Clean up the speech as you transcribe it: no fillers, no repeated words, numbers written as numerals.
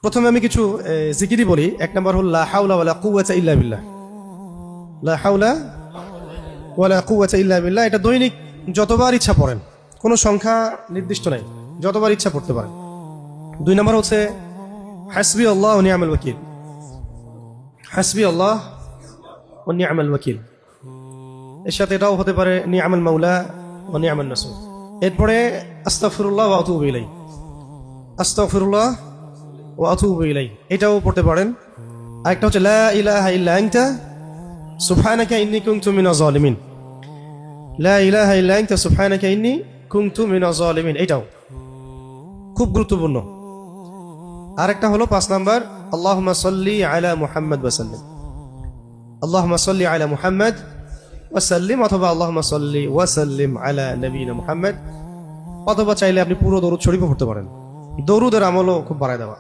প্রথমে আমি কিছু জিকিরি বলি। এক নম্বর হল লা হাওলা ওয়ালা কুওয়াতা ইল্লা বিল্লাহ। লা হাওলা ওয়ালা কুওয়াতা ইল্লা বিল্লাহ। এটা দৈনিক যতবার ইচ্ছা পড়েন, কোনো সংখ্যা নির্দিষ্ট নাই, যতবার ইচ্ছা পড়তে পারেন। দুই নম্বর হচ্ছে হাসবি আল্লাহ ওয়া নি'মাল ওয়াকিল। হাসবি আল্লাহ ওয়া নি'মাল ওয়াকিল, এর সাথে এটাও হতে পারে নি'মাল মাওলা ওয়া নি'মান নাসির। এরপরে আস্তাগফিরুল্লাহ ওয়া আতুবু ইলাইহি। আস্তাগফিরুল্লাহ ওয়া আতুবু ইলাইহি, এটাও পড়তে পারেন। আরেকটা হচ্ছে লা ইলাহা ইল্লা আনতা সুবহানাকা ইন্নী কুনতু মিনাজ জালিমিন। লা ইলাহা ইল্লা আনতা সুবহানাকা ইন্নী কুনতু মিনাজ জালিমিন, এটাও খুব গুরুত্বপূর্ণ। আরেকটা হলো 5 নাম্বার আল্লাহুম্মা সাল্লি আলা মুহাম্মাদ ওয়া সাল্লিম। আল্লাহুম্মা সাল্লি আলা মুহাম্মাদ ওয়া সাল্লিম, অথবা আল্লাহুম্মা সাল্লি ওয়া সাল্লিম আলা নবিয়িনা মুহাম্মাদ, অথবা চাইলে আপনি পুরো দরুদ শরীফও পড়তে পারেন। দরুদের আমলও খুব বাড়ায় দেওয়া।